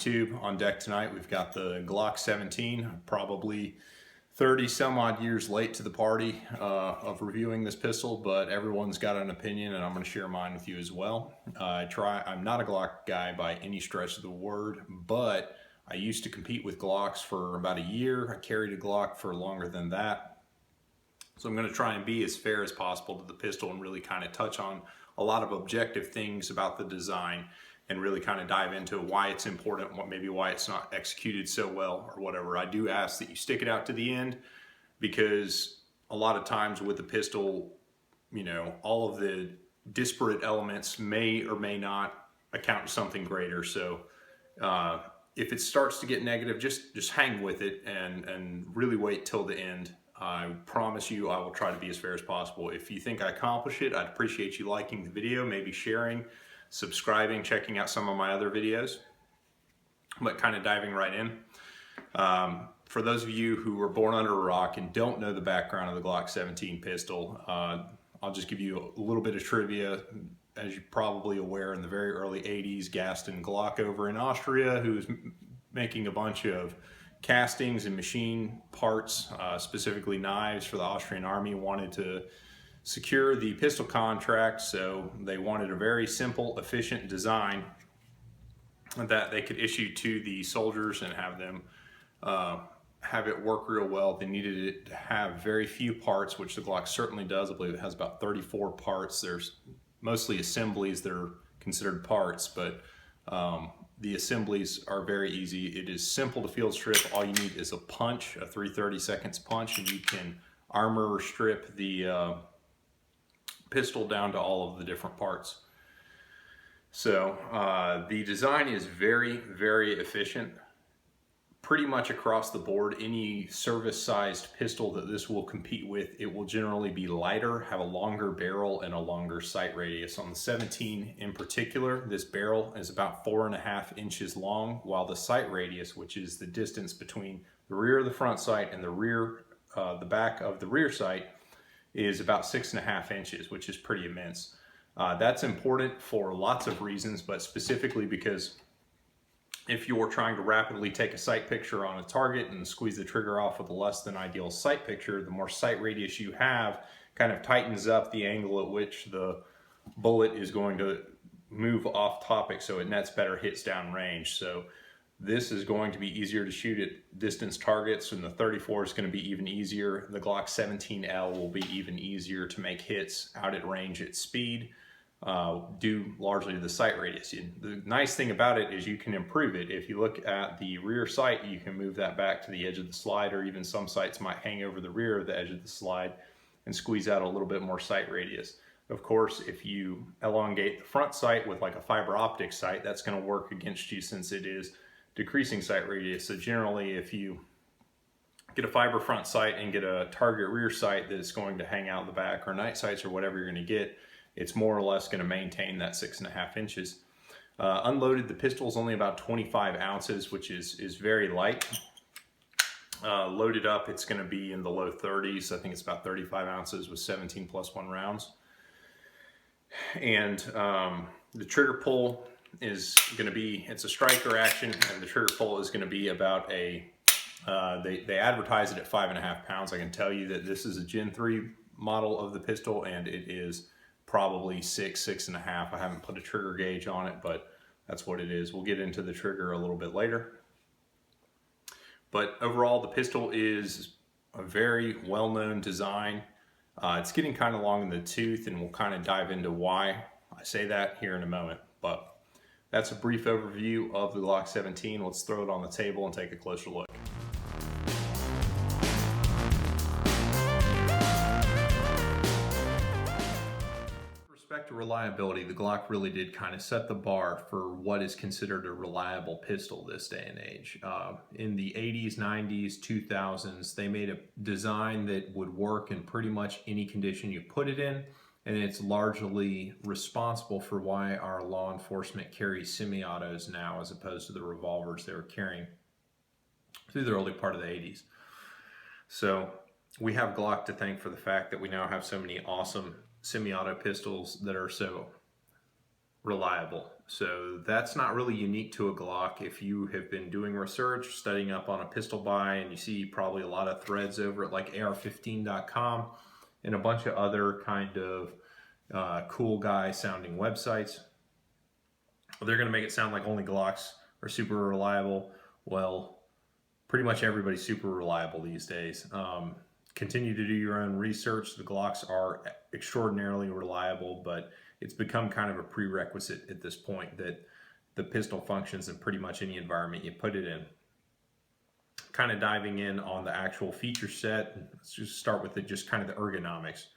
YouTube. On deck tonight we've got the Glock 17, probably 30 some odd years late to the party of reviewing this pistol, but everyone's got an opinion and I'm going to share mine with you as well. I'm not a Glock guy by any stretch of the word, but I used to compete with Glocks for about a year. I carried a Glock for longer than that. So I'm going to try and be as fair as possible to the pistol and really kind of touch on a lot of objective things about the design and really kind of dive into why it's important, maybe why it's not executed so well or whatever. I do ask that you stick it out to the end, because a lot of times with the pistol, you know, all of the disparate elements may or may not account for something greater. So if it starts to get negative, just hang with it and really wait till the end. I promise you I will try to be as fair as possible. If you think I accomplish it, I'd appreciate you liking the video, maybe sharing, subscribing, checking out some of my other videos, but kind of diving right in. For those of you who were born under a rock and don't know the background of the Glock 17 pistol, I'll just give you a little bit of trivia. As you're probably aware, in the very early 80s, Gaston Glock over in Austria, who was making a bunch of castings and machine parts, specifically knives for the Austrian army, wanted to secure the pistol contract, so they wanted a very simple, efficient design that they could issue to the soldiers and have them have it work real well. They needed it to have very few parts, which the Glock certainly does. I believe it has about 34 parts. There's mostly assemblies that are considered parts, but the assemblies are very easy. It is simple to field strip. All you need is a punch, a 3/32 punch, and you can armor strip the pistol down to all of the different parts. So the design is very, very efficient. Pretty much across the board, any service-sized pistol that this will compete with, it will generally be lighter, have a longer barrel, and a longer sight radius. On the 17 in particular, this barrel is about 4.5 inches long, while the sight radius, which is the distance between the rear of the front sight and the back of the rear sight, is about 6.5 inches, which is pretty immense. That's important for lots of reasons, but specifically because if you're trying to rapidly take a sight picture on a target and squeeze the trigger off with a less than ideal sight picture, the more sight radius you have kind of tightens up the angle at which the bullet is going to move off topic, so it nets better hits down range. So this is going to be easier to shoot at distance targets, and the 34 is going to be even easier. The Glock 17L will be even easier to make hits out at range at speed, due largely to the sight radius. The nice thing about it is you can improve it. If you look at the rear sight, you can move that back to the edge of the slide, or even some sights might hang over the rear of the edge of the slide and squeeze out a little bit more sight radius. Of course, if you elongate the front sight with like a fiber optic sight, that's going to work against you since it is decreasing sight radius. So generally, if you get a fiber front sight and get a target rear sight that's going to hang out the back, or night sights or whatever you're going to get, it's more or less going to maintain that 6.5 inches. Unloaded, the pistol is only about 25 ounces, which is very light. Loaded up, it's going to be in the low 30s. I think it's about 35 ounces with 17 plus 1 rounds. And the trigger pull is going to be, it's a striker action, and the trigger pull is going to be about a, they advertise it at 5.5 pounds. I can tell you that this is a Gen 3 model of the pistol, and it is probably 6.5. I haven't put a trigger gauge on it, but that's what it is. We'll get into the trigger a little bit later. But overall, the pistol is a very well-known design. It's getting kind of long in the tooth, and we'll kind of dive into why I say that here in a moment. But that's a brief overview of the Glock 17. Let's throw it on the table and take a closer look. With respect to reliability, the Glock really did kind of set the bar for what is considered a reliable pistol this day and age. In the 80s, 90s, 2000s, they made a design that would work in pretty much any condition you put it in, and it's largely responsible for why our law enforcement carries semi-autos now as opposed to the revolvers they were carrying through the early part of the 80s. So we have Glock to thank for the fact that we now have so many awesome semi-auto pistols that are so reliable So that's not really unique to a Glock. If you have been doing research, studying up on a pistol buy, and you see probably a lot of threads over at like ar15.com and a bunch of other kind of cool guy sounding websites, they're going to make it sound like only Glocks are super reliable. Well, pretty much everybody's super reliable these days. Continue to do your own research. The Glocks are extraordinarily reliable, but it's become kind of a prerequisite at this point that the pistol functions in pretty much any environment you put it in. Kind of diving in on the actual feature set, let's just start with just kind of the ergonomics.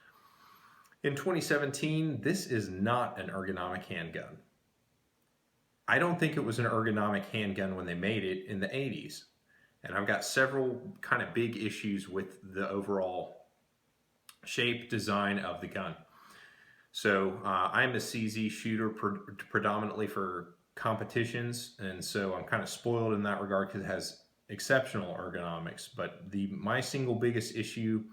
In 2017, this is not an ergonomic handgun. I don't think it was an ergonomic handgun when they made it in the 80s. And I've got several kind of big issues with the overall shape, design of the gun. So I'm a CZ shooter predominantly for competitions, and so I'm kind of spoiled in that regard because it has exceptional ergonomics. But my single biggest issue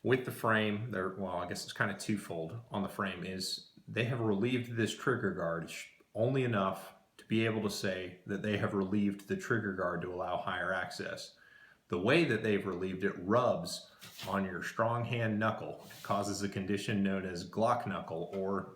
with the frame, well, I guess it's kind of twofold on the frame, is they have relieved this trigger guard only enough to be able to say that they have relieved the trigger guard to allow higher access. The way that they've relieved it rubs on your strong hand knuckle. It causes a condition known as Glock knuckle or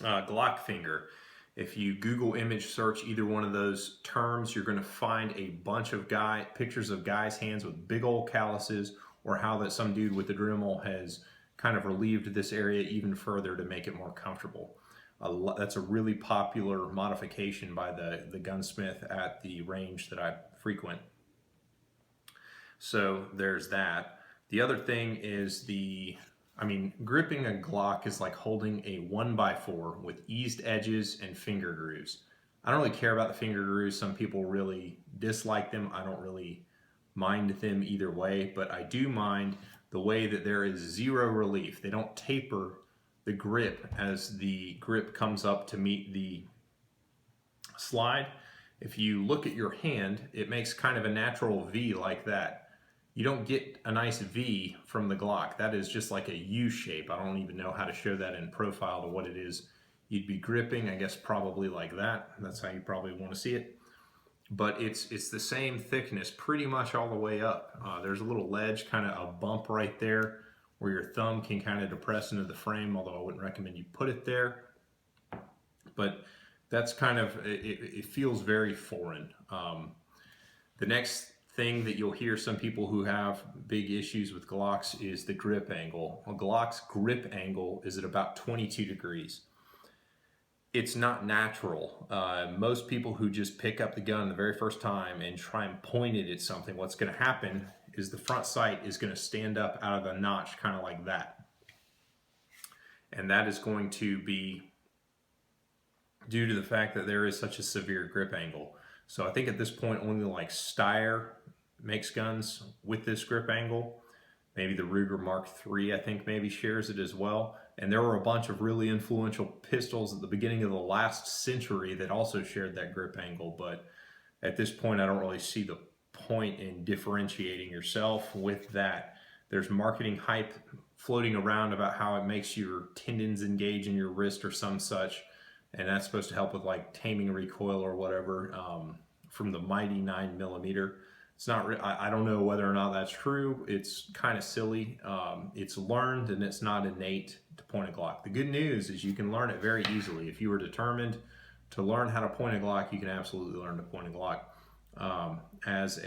Glock finger. If you Google image search either one of those terms, you're going to find a bunch of pictures of guys' hands with big old calluses, or how that some dude with a Dremel has kind of relieved this area even further to make it more comfortable. That's a really popular modification by the gunsmith at the range that I frequent. So there's that. The other thing is gripping a Glock is like holding a 1x4 with eased edges and finger grooves. I don't really care about the finger grooves. Some people really dislike them. I don't really mind them either way, but I do mind the way that there is zero relief. They don't taper the grip as the grip comes up to meet the slide. If you look at your hand, it makes kind of a natural V like that. You don't get a nice V from the Glock. That is just like a U shape. I don't even know how to show that in profile to what it is you'd be gripping. I guess probably like that. That's how you probably want to see it. But it's the same thickness pretty much all the way up. There's a little ledge, kind of a bump right there where your thumb can kind of depress into the frame, although I wouldn't recommend you put it there. But that's kind of, it feels very foreign. The next thing that you'll hear some people who have big issues with Glocks is the grip angle. A Glock's grip angle is at about 22 degrees. It's not natural. Most people who just pick up the gun the very first time and try and point it at something, what's going to happen is the front sight is going to stand up out of the notch kind of like that. And that is going to be due to the fact that there is such a severe grip angle. So I think at this point only like Steyr makes guns with this grip angle. Maybe the Ruger Mark III I think maybe shares it as well. And there were a bunch of really influential pistols at the beginning of the last century that also shared that grip angle. But at this point I don't really see the point in differentiating yourself with that. There's marketing hype floating around about how it makes your tendons engage in your wrist or some such. And that's supposed to help with like taming recoil or whatever from the mighty 9mm. It's not. I don't know whether or not that's true. It's kind of silly. It's learned and it's not innate to point a Glock. The good news is you can learn it very easily. If you were determined to learn how to point a Glock, you can absolutely learn to point a Glock. As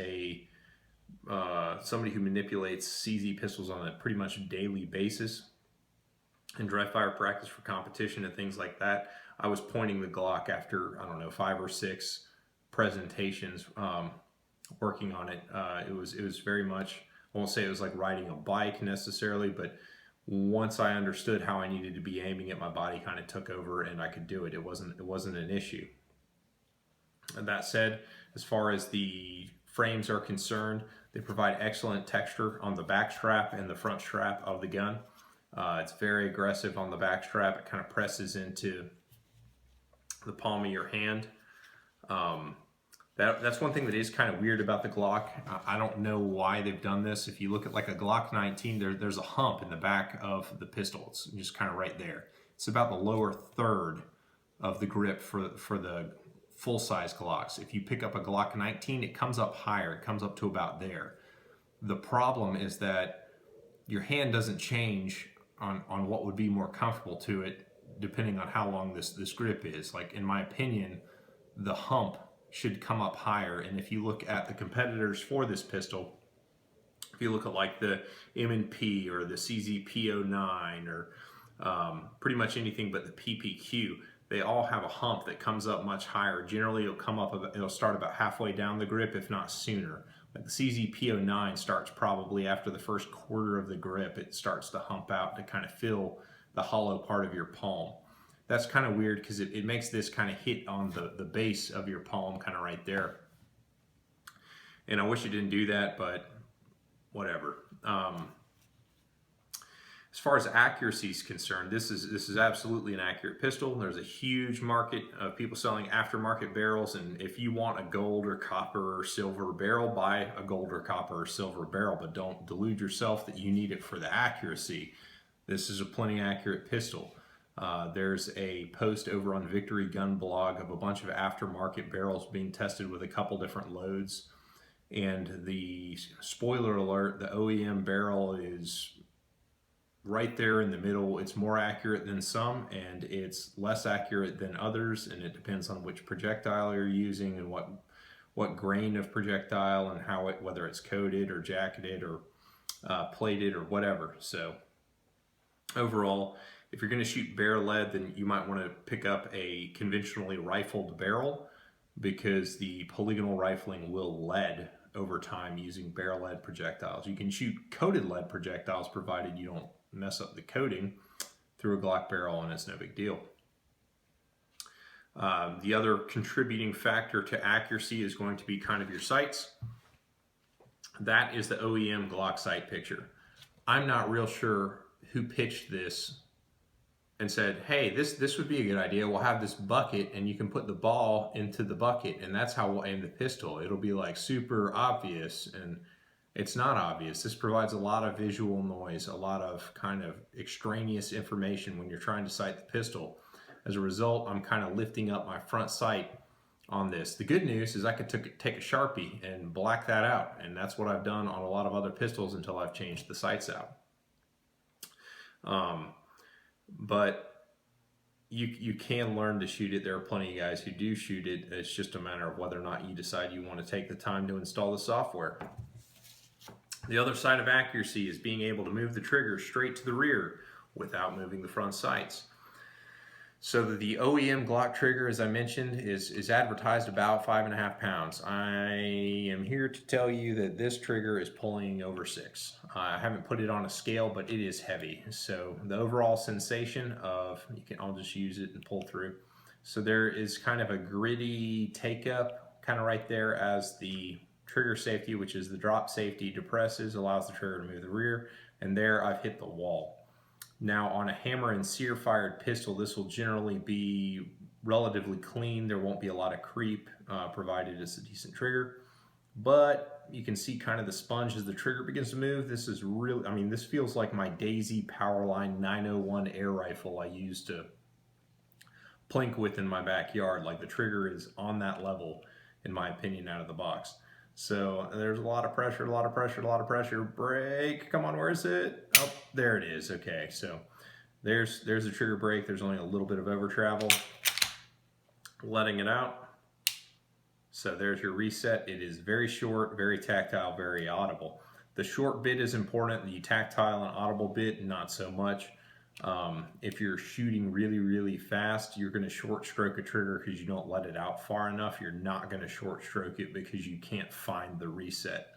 somebody who manipulates CZ pistols on a pretty much daily basis in dry fire practice for competition and things like that, I was pointing the Glock after, I don't know, 5 or 6 presentations working on it. It was very much, I won't say it was like riding a bike necessarily, but once I understood how I needed to be aiming it, my body kind of took over and I could do it. It wasn't an issue. And that said, as far as the frames are concerned, they provide excellent texture on the back strap and the front strap of the gun. It's very aggressive on the back strap. It kind of presses into the palm of your hand. That's one thing that is kind of weird about the Glock. I don't know why they've done this. If you look at like a Glock 19, there's a hump in the back of the pistol. It's just kind of right there. It's about the lower third of the grip for the full-size Glocks. If you pick up a Glock 19, it comes up higher. It comes up to about there. The problem is that your hand doesn't change on what would be more comfortable to it depending on how long this grip is. Like, in my opinion, the hump should come up higher. And if you look at the competitors for this pistol, if you look at like the M&P or the CZP09 or pretty much anything but the PPQ, they all have a hump that comes up much higher. Generally, it'll start about halfway down the grip, if not sooner. Like the CZP09 starts probably after the first quarter of the grip. It starts to hump out to kind of fill the hollow part of your palm. That's kind of weird because it makes this kind of hit on the base of your palm, kind of right there. And I wish it didn't do that, but whatever. As far as accuracy is concerned, this is absolutely an accurate pistol. There's a huge market of people selling aftermarket barrels, and if you want a gold or copper or silver barrel, buy a gold or copper or silver barrel, but don't delude yourself that you need it for the accuracy. This is a plenty accurate pistol. There's a post over on Victory Gun Blog of a bunch of aftermarket barrels being tested with a couple different loads, and the spoiler alert, the OEM barrel is right there in the middle. It's more accurate than some, and it's less accurate than others, and it depends on which projectile you're using and what grain of projectile and how whether it's coated or jacketed or plated or whatever. So overall, if you're going to shoot bare lead, then you might want to pick up a conventionally rifled barrel, because the polygonal rifling will lead over time using bare lead projectiles. You can shoot coated lead projectiles provided you don't mess up the coating through a Glock barrel, and it's no big deal. The other contributing factor to accuracy is going to be kind of your sights. That is the OEM Glock sight picture. I'm not real sure who pitched this and said, hey, this would be a good idea. We'll have this bucket and you can put the ball into the bucket, and that's how we'll aim the pistol. It'll be like super obvious, and it's not obvious. This provides a lot of visual noise, a lot of kind of extraneous information when you're trying to sight the pistol. As a result, I'm kind of lifting up my front sight on this. The good news is I could take a Sharpie and black that out, and that's what I've done on a lot of other pistols until I've changed the sights out. But you can learn to shoot it. There are plenty of guys who do shoot it. It's just a matter of whether or not you decide you want to take the time to install the software. The other side of accuracy is being able to move the trigger straight to the rear without moving the front sights. So the OEM Glock trigger, as I mentioned, is advertised about 5.5 pounds. I am here to tell you that this trigger is pulling over 6. I haven't put it on a scale, but it is heavy. So the overall sensation of, I'll just use it and pull through. So there is kind of a gritty take up, kind of right there as the trigger safety, which is the drop safety, depresses, allows the trigger to move the rear, and there I've hit the wall. Now on a hammer and sear fired pistol, this will generally be relatively clean. There won't be a lot of creep, provided it's a decent trigger. But you can see kind of the sponge as the trigger begins to move. This is really, I mean, this feels like my Daisy Powerline 901 air rifle I used to plink with in my backyard. Like, the trigger is on that level, in my opinion, out of the box. So there's a lot of pressure, a lot of pressure, a lot of pressure. Brake, come on, where is it? Oh, there it is. Okay, so there's the trigger brake. There's only a little bit of over travel. Letting it out. So there's your reset. It is very short, very tactile, very audible. The short bit is important. The tactile and audible bit, not so much. If you're shooting really, really fast, you're going to short stroke a trigger because you don't let it out far enough. You're not going to short stroke it because you can't find the reset.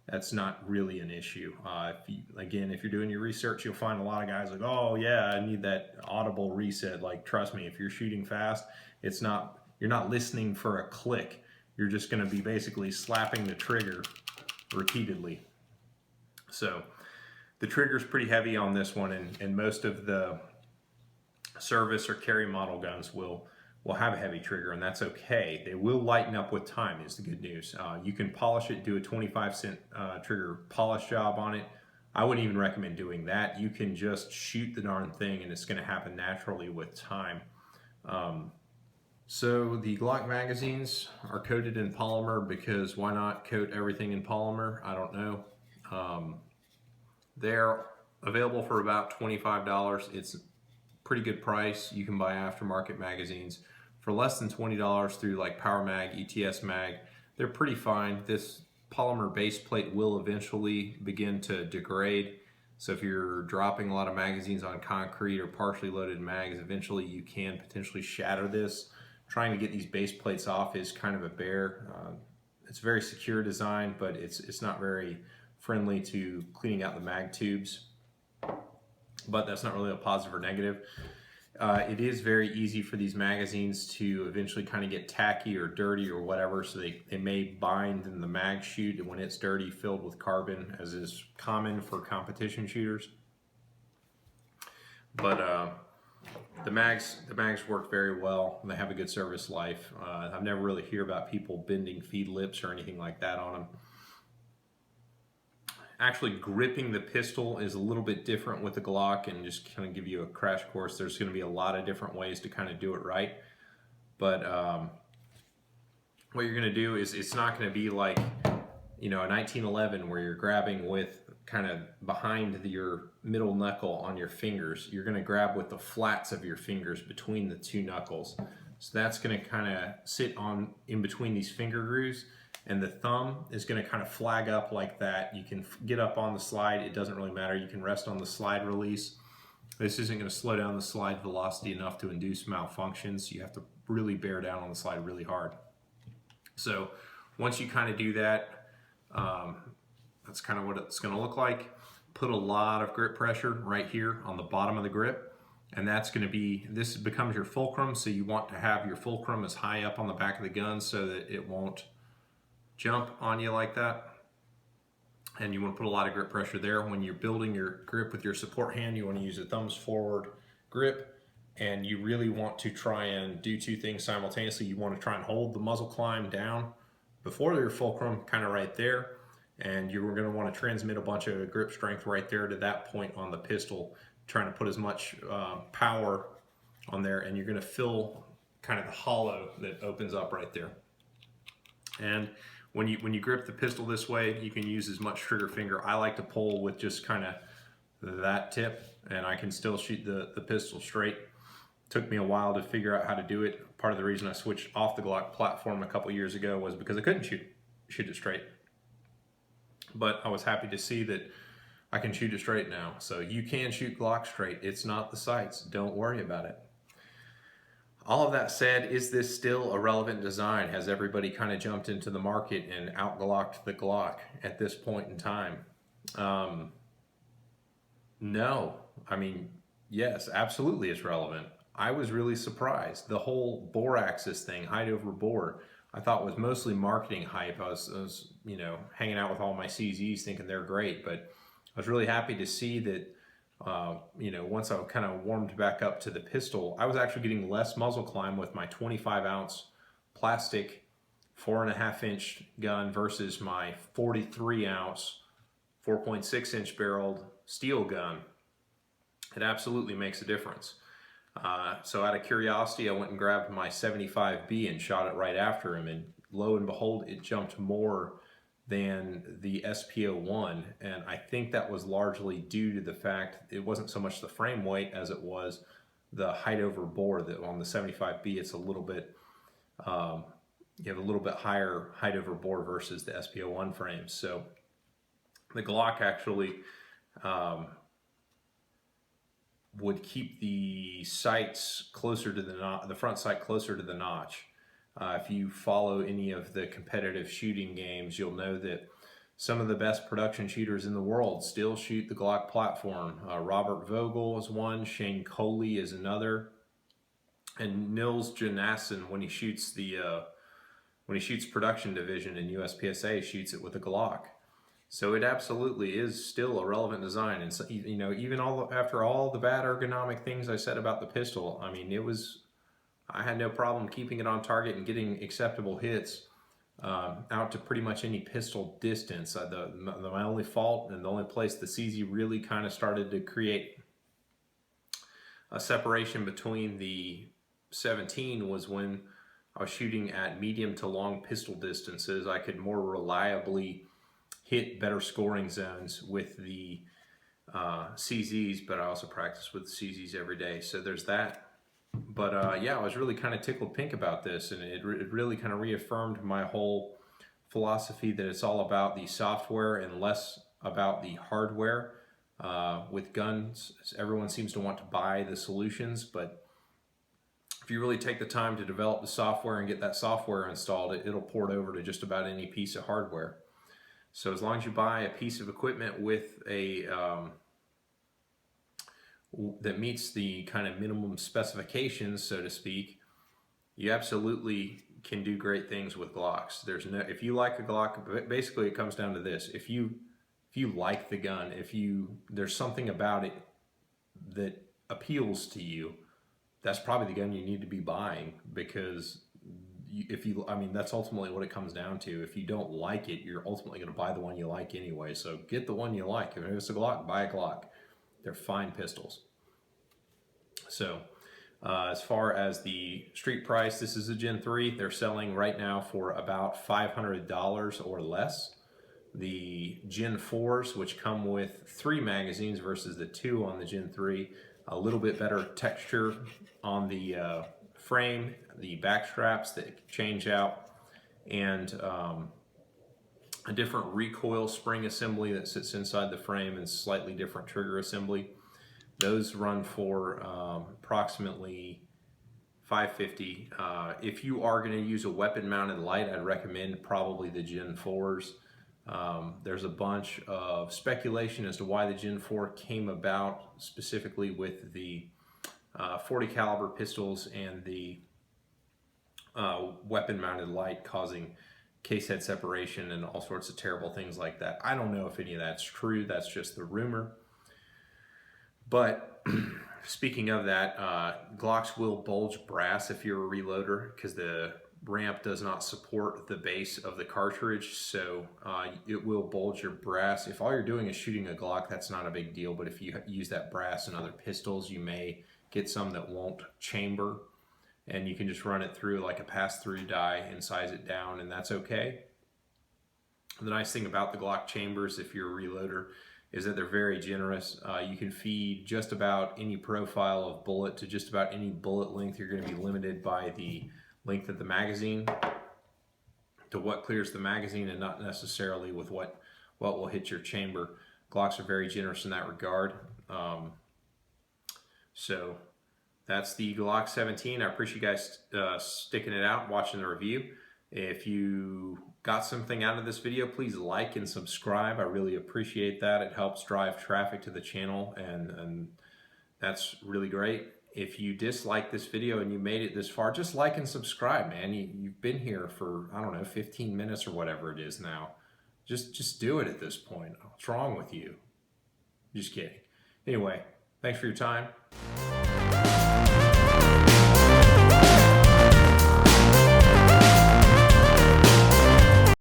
That's not really an issue. If you're doing your research, you'll find a lot of guys like, oh yeah, I need that audible reset. Like, trust me, if you're shooting fast, you're not listening for a click. You're just going to be basically slapping the trigger repeatedly. So the trigger's pretty heavy on this one, and most of the service or carry model guns will have a heavy trigger, and that's okay. They will lighten up with time, is the good news. You can polish it, do a 25-cent trigger polish job on it. I wouldn't even recommend doing that. You can just shoot the darn thing, and it's going to happen naturally with time. So the Glock magazines are coated in polymer because why not coat everything in polymer? I don't know. They're available for about $25. It's a pretty good price. You can buy aftermarket magazines for less than $20 through like Power Mag, ETS Mag. They're pretty fine. This polymer base plate will eventually begin to degrade. So if you're dropping a lot of magazines on concrete or partially loaded mags, eventually you can potentially shatter this. Trying to get these base plates off is kind of a bear. It's a very secure design, but it's not very friendly to cleaning out the mag tubes. But that's not really a positive or negative. It is very easy for these magazines to eventually kind of get tacky or dirty or whatever, so they may bind in the mag chute when it's dirty, filled with carbon, as is common for competition shooters. But the mags work very well. They have a good service life. I've never really hear about people bending feed lips or anything like that on them. Actually, gripping the pistol is a little bit different with the Glock, and just kind of give you a crash course. There's going to be a lot of different ways to kind of do it right. But what you're going to do is, it's not going to be like, you know, a 1911 where you're grabbing with kind of behind your middle knuckle on your fingers. You're going to grab with the flats of your fingers between the two knuckles. So that's going to kind of sit on in between these finger grooves, and the thumb is going to kind of flag up like that. You can get up on the slide. It doesn't really matter. You can rest on the slide release. This isn't going to slow down the slide velocity enough to induce malfunctions. You have to really bear down on the slide really hard. So once you kind of do that, that's kind of what it's going to look like. Put a lot of grip pressure right here on the bottom of the grip, and that's going to be, this becomes your fulcrum. So you want to have your fulcrum as high up on the back of the gun so that it won't jump on you like that. And you want to put a lot of grip pressure there. When you're building your grip with your support hand, you want to use a thumbs forward grip, and you really want to try and do two things simultaneously. You want to try and hold the muzzle climb down before your fulcrum, kind of right there, and you're going to want to transmit a bunch of grip strength right there to that point on the pistol, trying to put as much power on there, and you're going to fill kind of the hollow that opens up right there. And when you grip the pistol this way, you can use as much trigger finger. I like to pull with just kind of that tip, and I can still shoot the pistol straight. Took me a while to figure out how to do it. Part of the reason I switched off the Glock platform a couple years ago was because I couldn't shoot it straight. But I was happy to see that I can shoot it straight now. So you can shoot Glock straight. It's not the sights. Don't worry about it. All of that said, is this still a relevant design? Has everybody kind of jumped into the market and out-Glocked the Glock at this point in time? No. I mean, yes, absolutely it's relevant. I was really surprised. The whole bore axis thing, height over bore, I thought was mostly marketing hype. I was you know, hanging out with all my CZs thinking they're great, but I was really happy to see that you know, once I kind of warmed back up to the pistol, I was actually getting less muzzle climb with my 25-ounce plastic 4.5-inch gun versus my 43-ounce 4.6-inch barreled steel gun. It absolutely makes a difference. So out of curiosity, I went and grabbed my 75B and shot it right after him, and lo and behold, it jumped more than the SP01, and I think that was largely due to the fact it wasn't so much the frame weight as it was the height over bore. That on the 75B, it's a little bit, you have a little bit higher height over bore versus the SP01 frames. So the Glock actually would keep the sights closer to the front sight closer to the notch. If you follow any of the competitive shooting games, you'll know that some of the best production shooters in the world still shoot the Glock platform. Robert Vogel is one, Shane Coley is another, and Nils Jonassen, when he shoots production division in USPSA, shoots it with a Glock. So it absolutely is still a relevant design, and so, you know, even after all the bad ergonomic things I said about the pistol, I mean, I had no problem keeping it on target and getting acceptable hits out to pretty much any pistol distance. My only fault, and the only place the CZ really kind of started to create a separation between the 17 was when I was shooting at medium to long pistol distances. I could more reliably hit better scoring zones with the CZs, but I also practice with CZs every day. So there's that. But yeah, I was really kind of tickled pink about this, and it really kind of reaffirmed my whole philosophy that it's all about the software and less about the hardware. With guns, everyone seems to want to buy the solutions, but if you really take the time to develop the software and get that software installed, it'll port over to just about any piece of hardware. So as long as you buy a piece of equipment with a that meets the kind of minimum specifications, so to speak, you absolutely can do great things with Glocks. If you like a Glock, basically it comes down to this: if you like the gun, there's something about it that appeals to you, that's probably the gun you need to be buying, because that's ultimately what it comes down to. If you don't like it, you're ultimately going to buy the one you like anyway. So get the one you like. If it's a Glock, buy a Glock. They're fine pistols. So as far as the street price, this is a Gen 3. They're selling right now for about $500 or less. The Gen 4s, which come with 3 magazines versus the 2 on the Gen 3, a little bit better texture on the frame, the back straps that change out, and a different recoil spring assembly that sits inside the frame and slightly different trigger assembly. Those run for approximately $550. If you are going to use a weapon mounted light, I'd recommend probably the Gen 4s. There's a bunch of speculation as to why the Gen 4 came about, specifically with the 40 caliber pistols and the weapon mounted light causing case head separation and all sorts of terrible things like that. I don't know if any of that's true. That's just the rumor. But speaking of that, Glocks will bulge brass if you're a reloader, because the ramp does not support the base of the cartridge, so it will bulge your brass. If all you're doing is shooting a Glock, that's not a big deal, but if you use that brass in other pistols, you may get some that won't chamber, and you can just run it through like a pass-through die and size it down, and that's okay. The nice thing about the Glock chambers, if you're a reloader, is that they're very generous. You can feed just about any profile of bullet to just about any bullet length. You're going to be limited by the length of the magazine to what clears the magazine, and not necessarily with what will hit your chamber. Glocks are very generous in that regard. So that's the Glock 17. I appreciate you guys sticking it out, watching the review. If you got something out of this video, please like and subscribe. I really appreciate that. It helps drive traffic to the channel, and that's really great. If you dislike this video and you made it this far, just like and subscribe, man. You've been here for, I don't know, 15 minutes or whatever it is now. Just do it at this point. What's wrong with you? Just kidding. Anyway, thanks for your time.